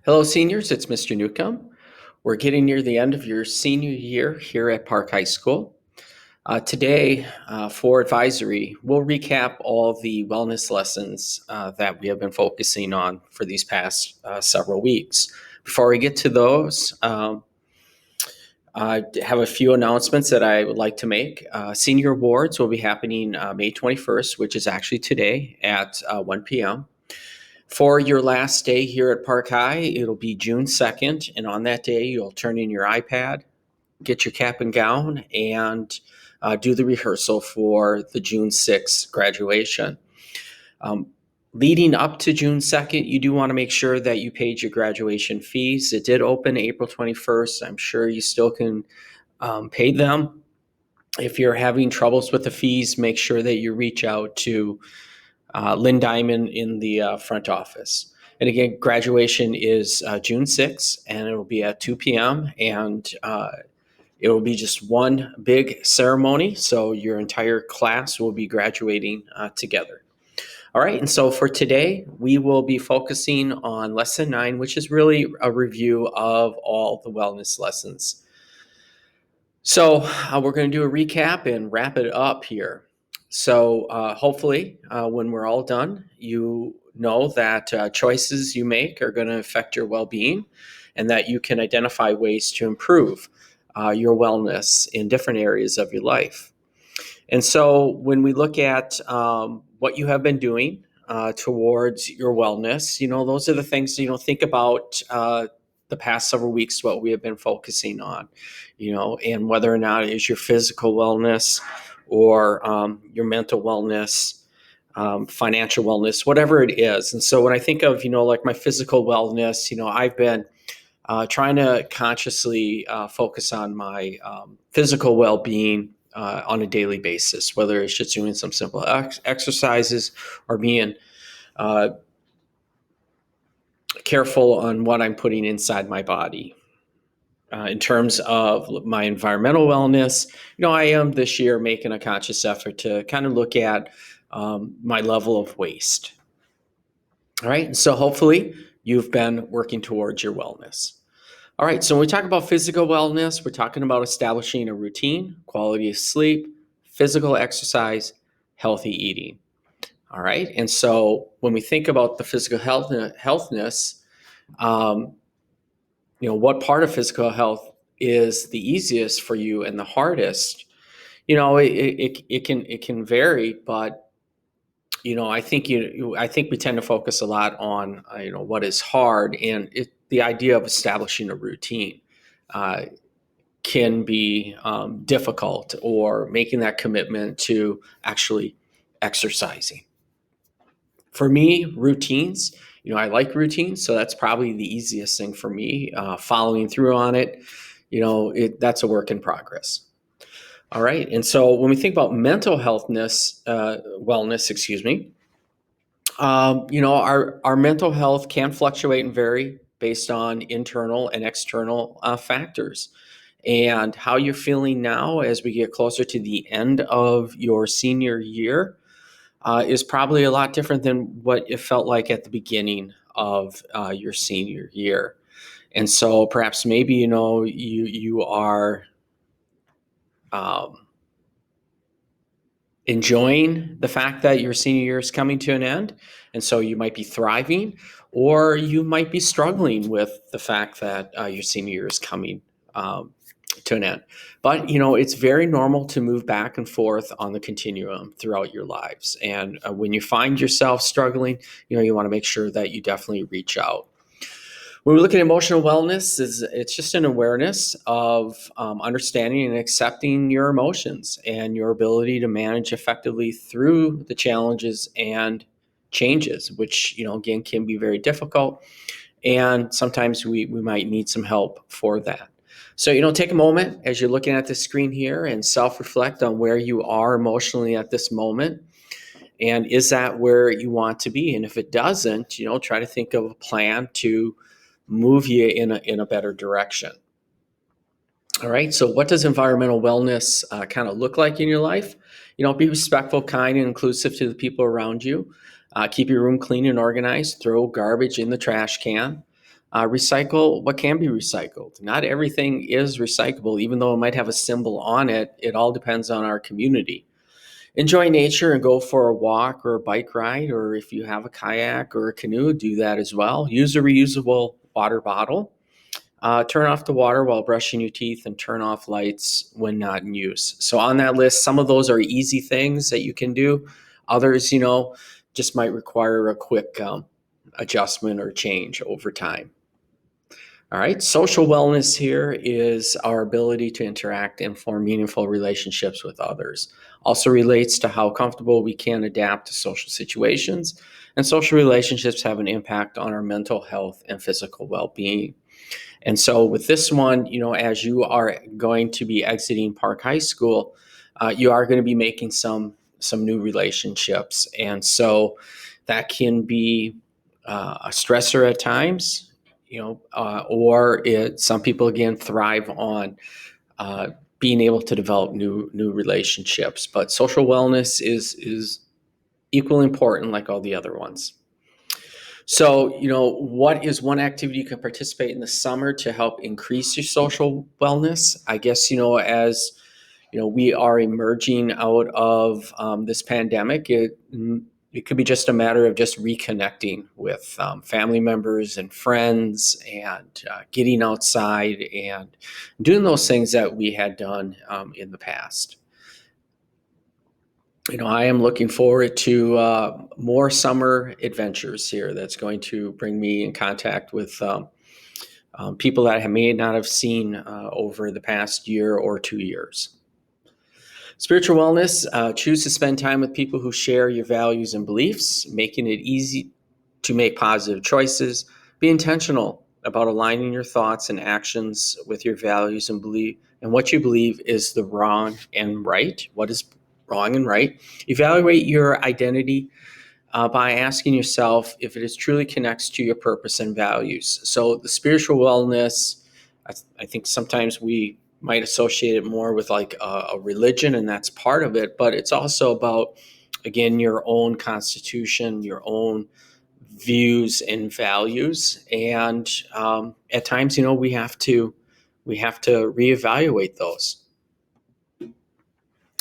Hello, seniors. It's Mr. Newcomb. We're getting near the end of your senior year here at Park High School. Today, for advisory, we'll recap all the wellness lessons that we have been focusing on for these past several weeks. Before we get to those, I have a few announcements that I would like to make. Senior awards will be happening May 21st, which is actually today at 1 p.m. For your last day here at Park High, it'll be June 2nd, and on that day, you'll turn in your iPad, get your cap and gown, and do the rehearsal for the June 6th graduation. Um, Leading up to June 2nd, you do want to make sure that you paid your graduation fees. It did open April 21st. I'm sure you still can pay them. If you're having troubles with the fees, make sure that you reach out to Lynn Diamond in the front office. And again, graduation is June 6th, and it will be at 2 p.m. And it will be just one big ceremony. So your entire class will be graduating together. All right. And so for today, we will be focusing on lesson 9, which is really a review of all the wellness lessons. So we're going to do a recap and wrap it up here. So hopefully, when we're all done, you know that choices you make are going to affect your well-being, and that you can identify ways to improve your wellness in different areas of your life. And so when we look at what you have been doing towards your wellness, those are the things, think about the past several weeks, what we have been focusing on, and whether or not it is your physical wellness or your mental wellness, financial wellness, whatever it is. And so when I think of, like my physical wellness, I've been trying to consciously focus on my physical well-being on a daily basis, whether it's just doing some simple exercises or being careful on what I'm putting inside my body. In terms of my environmental wellness, I am this year making a conscious effort to kind of look at my level of waste. All right, so hopefully you've been working towards your wellness. All right, so when we talk about physical wellness, we're talking about establishing a routine, quality of sleep, physical exercise, healthy eating. All right, and so when we think about the physical healthness, what part of physical health is the easiest for you and the hardest? It can vary, but I think we tend to focus a lot on what is hard, and the idea of establishing a routine can be difficult, or making that commitment to actually exercising. For me, routines, I like routines, so that's probably the easiest thing for me. Following through on it, that's a work in progress. All right, and so when we think about mental wellness, our mental health can fluctuate and vary based on internal and external factors. And how you're feeling now as we get closer to the end of your senior year is probably a lot different than what it felt like at the beginning of your senior year. And so perhaps maybe, you are enjoying the fact that your senior year is coming to an end. And so you might be thriving, or you might be struggling with the fact that your senior year is coming to an end. But, it's very normal to move back and forth on the continuum throughout your lives. And when you find yourself struggling, you want to make sure that you definitely reach out. When we look at emotional wellness, it's just an awareness of understanding and accepting your emotions and your ability to manage effectively through the challenges and changes, which, again, can be very difficult. And sometimes we might need some help for that. So, take a moment as you're looking at the screen here and self-reflect on where you are emotionally at this moment. And is that where you want to be? And if it doesn't, try to think of a plan to move you in a better direction. All right, so what does environmental wellness kind of look like in your life? Be respectful, kind, and inclusive to the people around you. Keep your room clean and organized. Throw garbage in the trash can. Recycle what can be recycled. Not everything is recyclable, even though it might have a symbol on it. It all depends on our community. Enjoy nature and go for a walk or a bike ride, or if you have a kayak or a canoe, do that as well. Use a reusable water bottle. Turn off the water while brushing your teeth and turn off lights when not in use. So, on that list, some of those are easy things that you can do. Others, just might require a quick adjustment or change over time. All right. Social wellness here is our ability to interact and form meaningful relationships with others. Also relates to how comfortable we can adapt to social situations. And social relationships have an impact on our mental health and physical well being. And so, with this one, as you are going to be exiting Park High School, you are going to be making some new relationships. And so, that can be a stressor at times. Some people again thrive on being able to develop new relationships. But social wellness is equally important, like all the other ones. So, what is one activity you can participate in the summer to help increase your social wellness? I guess as we are emerging out of this pandemic, it could be just a matter of just reconnecting with family members and friends and getting outside and doing those things that we had done in the past. I am looking forward to more summer adventures here that's going to bring me in contact with people that I may not have seen over the past year or 2 years. Spiritual wellness, choose to spend time with people who share your values and beliefs, making it easy to make positive choices. Be intentional about aligning your thoughts and actions with your values and belief and what you believe is the wrong and right. What is wrong and right? Evaluate your identity by asking yourself if it is truly connects to your purpose and values. So the spiritual wellness, I think sometimes we might associate it more with like a religion, and that's part of it, but it's also about, again, your own constitution, your own views and values. And at times, we have to reevaluate those.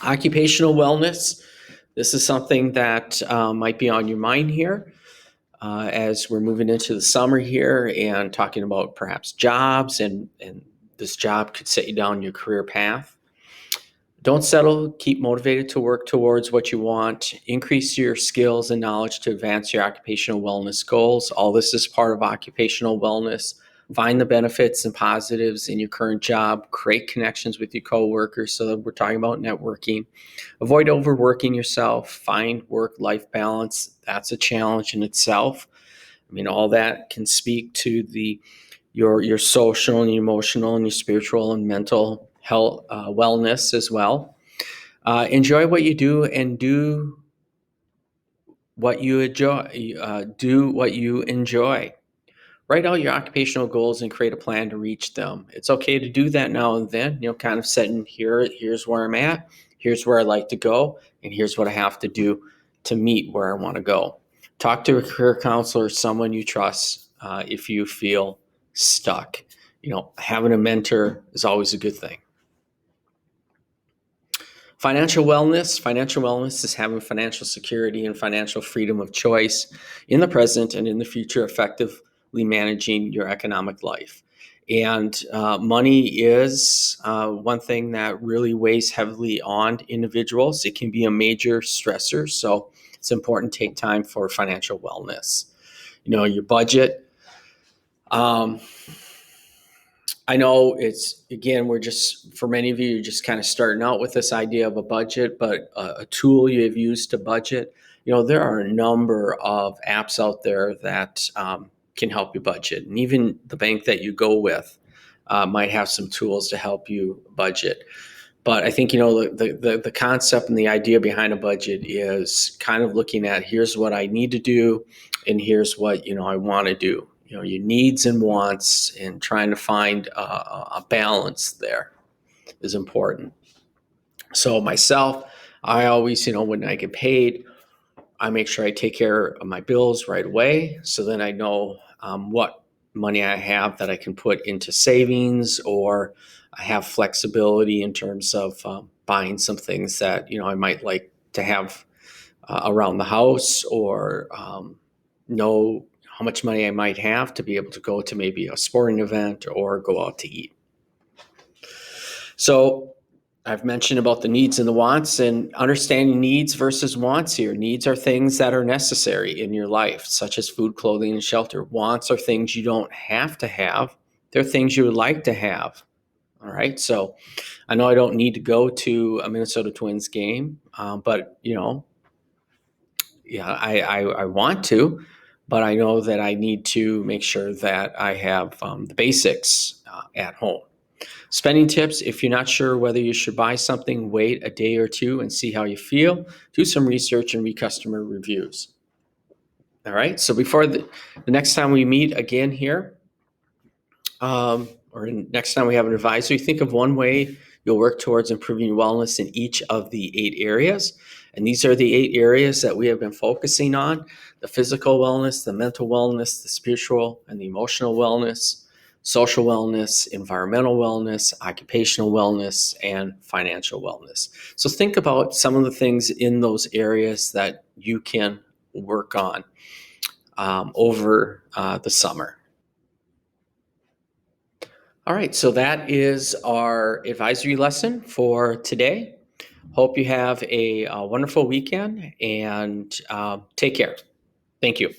Occupational wellness. This is something that might be on your mind here as we're moving into the summer here and talking about perhaps jobs, and this job could set you down your career path. Don't settle. Keep motivated to work towards what you want. Increase your skills and knowledge to advance your occupational wellness goals. All this is part of occupational wellness. Find the benefits and positives in your current job. Create connections with your coworkers. So that we're talking about networking. Avoid overworking yourself. Find work-life balance. That's a challenge in itself. I mean, all that can speak to your social and your emotional and your spiritual and mental health, wellness as well. Enjoy what you do and do what you enjoy. Do what you enjoy. Write out your occupational goals and create a plan to reach them. It's okay to do that now and then, kind of setting here's where I'm at, here's where I like to go, and here's what I have to do to meet where I want to go. Talk to a career counselor or someone you trust if you feel stuck. Having a mentor is always a good thing. Financial wellness. Financial wellness is having financial security and financial freedom of choice in the present and in the future, effectively managing your economic life. And money is one thing that really weighs heavily on individuals. It can be a major stressor, so it's important to take time for financial wellness. Your budget. I know we're just, for many of you, you're just kind of starting out with this idea of a budget, but a tool you have used to budget. There are a number of apps out there that can help you budget. And even the bank that you go with might have some tools to help you budget. But I think, the concept and the idea behind a budget is kind of looking at, here's what I need to do and here's what, I want to do. Your needs and wants, and trying to find a balance there is important. So myself, I always, when I get paid, I make sure I take care of my bills right away. So then I know what money I have that I can put into savings, or I have flexibility in terms of buying some things that I might like to have around the house, or know how much money I might have to be able to go to maybe a sporting event or go out to eat. So I've mentioned about the needs and the wants, and understanding needs versus wants here. Needs are things that are necessary in your life, such as food, clothing, and shelter. Wants are things you don't have to have. They're things you would like to have. All right. So I know I don't need to go to a Minnesota Twins game, but yeah, I want to, but I know that I need to make sure that I have the basics at home. Spending tips: if you're not sure whether you should buy something, wait a day or two and see how you feel. Do some research and read customer reviews. All right. So before the next time we meet again here, or next time we have an advisory, think of one way you'll work towards improving wellness in each of the 8 areas. And these are the 8 areas that we have been focusing on: the physical wellness, the mental wellness, the spiritual and the emotional wellness, social wellness, environmental wellness, occupational wellness, and financial wellness. So think about some of the things in those areas that you can work on over the summer. All right, so that is our advisory lesson for today. Hope you have a wonderful weekend, and take care. Thank you.